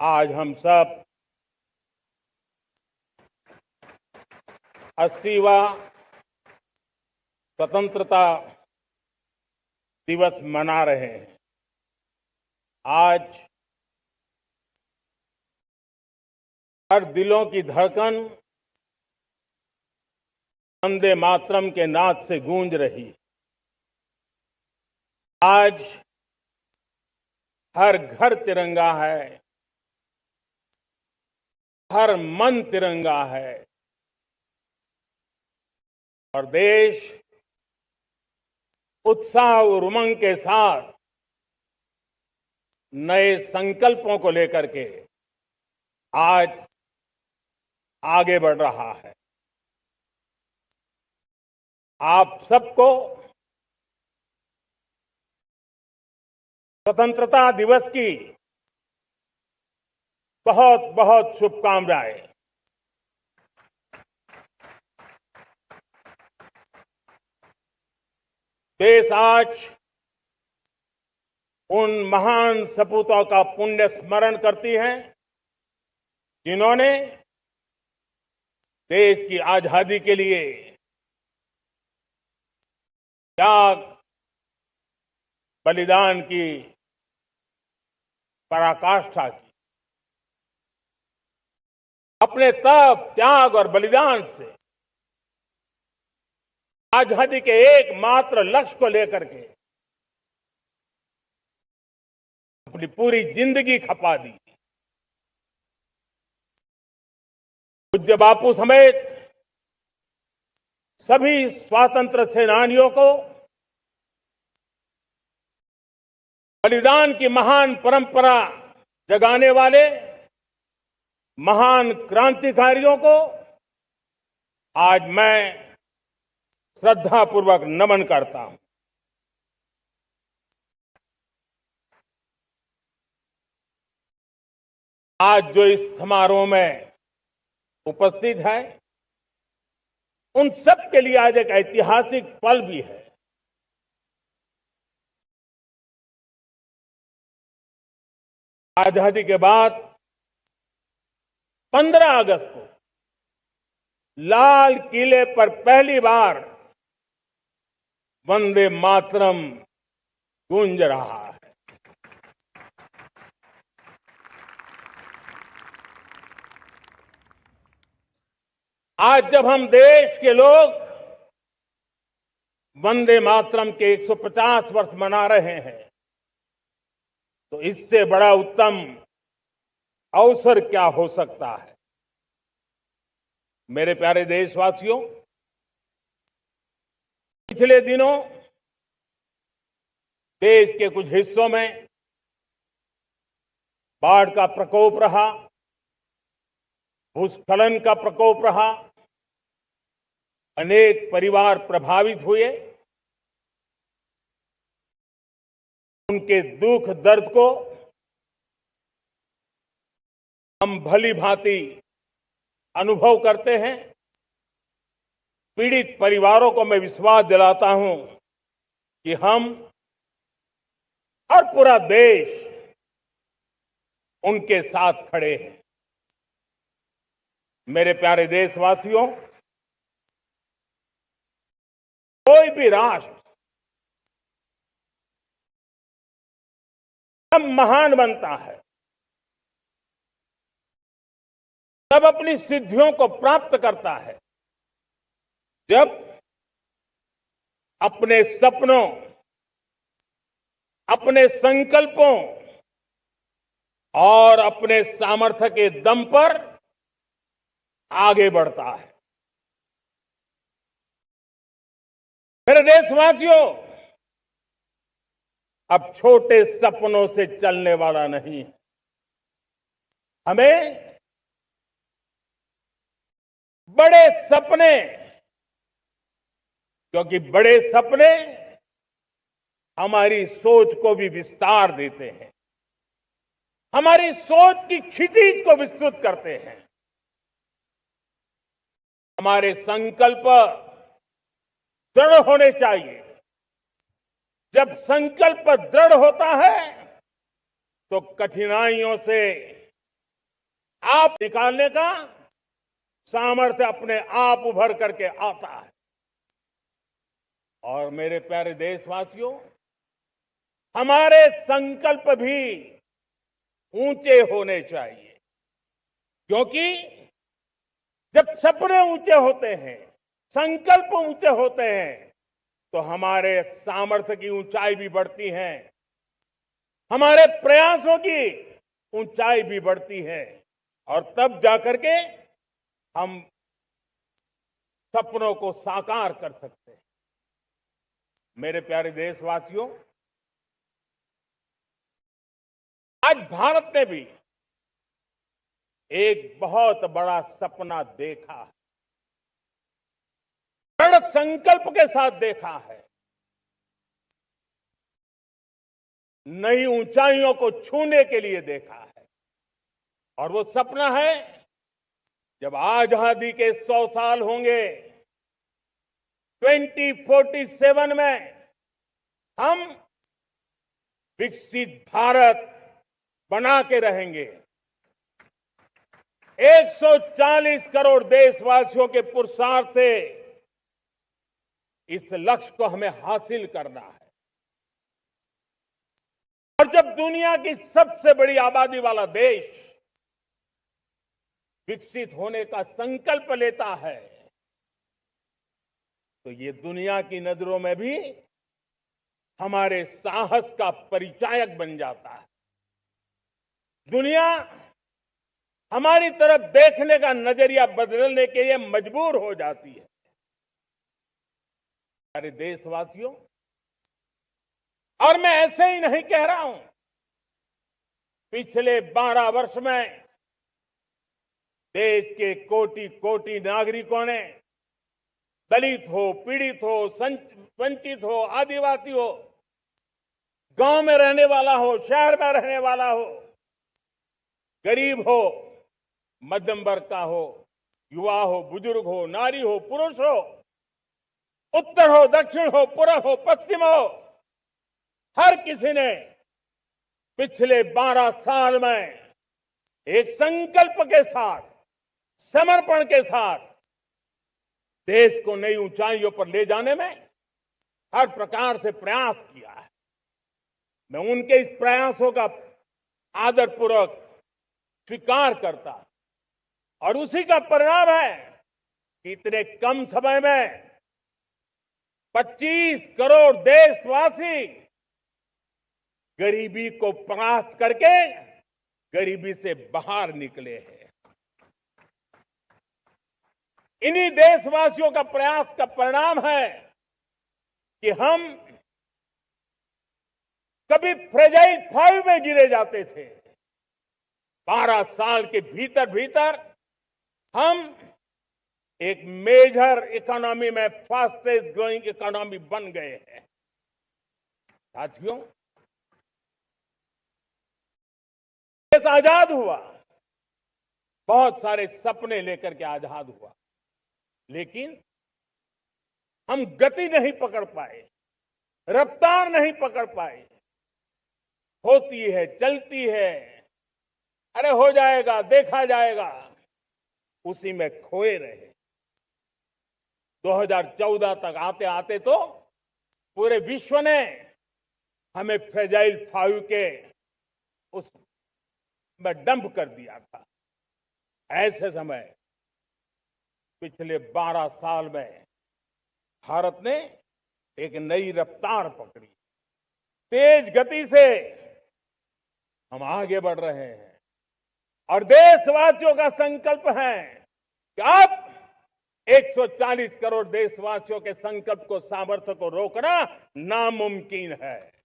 आज हम सब 80वां स्वतंत्रता दिवस मना रहे हैं। आज हर दिलों की धड़कन वंदे मातरम के नाद से गूंज रही है। आज हर घर तिरंगा है, हर मन तिरंगा है और देश उत्साह और उमंग के साथ नए संकल्पों को लेकर के आज आगे बढ़ रहा है। आप सबको स्वतंत्रता दिवस की बहुत बहुत शुभकामनाएं। देश आज उन महान सपूतों का पुण्य स्मरण करती है जिन्होंने देश की आजादी के लिए त्याग बलिदान की पराकाष्ठा की। अपने तप, त्याग और बलिदान से आजादी के एकमात्र लक्ष्य को लेकर के अपनी पूरी जिंदगी खपा दी। पूज्य बापू समेत सभी स्वातंत्र्य सेनानियों को बलिदान की महान परंपरा जगाने वाले महान क्रांतिकारियों को आज मैं श्रद्धापूर्वक नमन करता हूं। आज जो इस समारोह में उपस्थित है उन सब के लिए आज एक ऐतिहासिक पल भी है। आजादी के बाद 15 अगस्त को लाल किले पर पहली बार वंदे मातरम गूंज रहा है। आज जब हम देश के लोग वंदे मातरम के 150 वर्ष मना रहे हैं तो इससे बड़ा उत्तम अवसर क्या हो सकता है। मेरे प्यारे देशवासियों, पिछले दिनों देश के कुछ हिस्सों में बाढ़ का प्रकोप रहा, भूस्खलन का प्रकोप रहा, अनेक परिवार प्रभावित हुए। उनके दुख दर्द को हम भली भांति अनुभव करते हैं। पीड़ित परिवारों को मैं विश्वास दिलाता हूं कि हम और पूरा देश उनके साथ खड़े हैं। मेरे प्यारे देशवासियों, कोई भी राष्ट्र तब महान बनता है, तब अपनी सिद्धियों को प्राप्त करता है जब अपने सपनों, अपने संकल्पों और अपने सामर्थ्य के दम पर आगे बढ़ता है। मेरे देशवासियों, अब छोटे सपनों से चलने वाला नहीं है। हमें बड़े सपने, क्योंकि बड़े सपने हमारी सोच को भी विस्तार देते हैं, हमारी सोच की क्षितिज को विस्तृत करते हैं। हमारे संकल्प दृढ़ होने चाहिए। जब संकल्प दृढ़ होता है तो कठिनाइयों से आप निकालने का सामर्थ्य अपने आप उभर करके आता है। और मेरे प्यारे देशवासियों, हमारे संकल्प भी ऊंचे होने चाहिए, क्योंकि जब सपने ऊंचे होते हैं, संकल्प ऊंचे होते हैं, तो हमारे सामर्थ्य की ऊंचाई भी बढ़ती है, हमारे प्रयासों की ऊंचाई भी बढ़ती है, और तब जाकर के हम सपनों को साकार कर सकते हैं। मेरे प्यारे देशवासियों, आज भारत ने भी एक बहुत बड़ा सपना देखा है, दृढ़ संकल्प के साथ देखा है। नई ऊंचाइयों को छूने के लिए देखा है, और वो सपना है जब आजादी के 100 साल होंगे, 2047 में हम विकसित भारत बना के रहेंगे। 140 करोड़ देशवासियों के पुरुषार्थ से इस लक्ष्य को हमें हासिल करना है। और जब दुनिया की सबसे बड़ी आबादी वाला देश विकसित होने का संकल्प लेता है, तो ये दुनिया की नजरों में भी हमारे साहस का परिचायक बन जाता है। दुनिया हमारी तरफ देखने का नजरिया बदलने के लिए मजबूर हो जाती है। हमारे देशवासियों, और मैं ऐसे ही नहीं कह रहा हूं, पिछले 12 वर्ष में देश के कोटि कोटि नागरिकों ने, दलित हो, पीड़ित हो, वंचित हो, आदिवासी हो, गांव में रहने वाला हो, शहर में रहने वाला हो, गरीब हो, मध्यम वर्ग का हो, युवा हो, बुजुर्ग हो, नारी हो, पुरुष हो, उत्तर हो, दक्षिण हो, पूर्व हो, पश्चिम हो, हर किसी ने पिछले 12 साल में एक संकल्प के साथ, समर्पण के साथ देश को नई ऊंचाइयों पर ले जाने में हर प्रकार से प्रयास किया है। मैं उनके इस प्रयासों का आदरपूर्वक स्वीकार करता, और उसी का परिणाम है कि इतने कम समय में 25 करोड़ देशवासी गरीबी को परास्त करके गरीबी से बाहर निकले हैं। इन्हीं देशवासियों का प्रयास का परिणाम है कि हम कभी फ्रेजाइल 5 में गिरे जाते थे। 12 साल के भीतर भीतर हम एक मेजर इकोनॉमी में फास्टेस्ट ग्रोइंग इकोनॉमी बन गए हैं। साथियों, देश आजाद हुआ, बहुत सारे सपने लेकर के आजाद हुआ, लेकिन हम गति नहीं पकड़ पाए, रफ्तार नहीं पकड़ पाए। होती है, चलती है, अरे हो जाएगा, देखा जाएगा, उसी में खोए रहे। 2014 तक आते आते तो पूरे विश्व ने हमें फ्रेजाइल 5 के उस में डंप कर दिया था। ऐसे समय पिछले 12 साल में भारत ने एक नई रफ्तार पकड़ी, तेज गति से हम आगे बढ़ रहे हैं, और देशवासियों का संकल्प है कि अब 140 करोड़ देशवासियों के संकल्प को, सामर्थ्य को रोकना नामुमकिन है।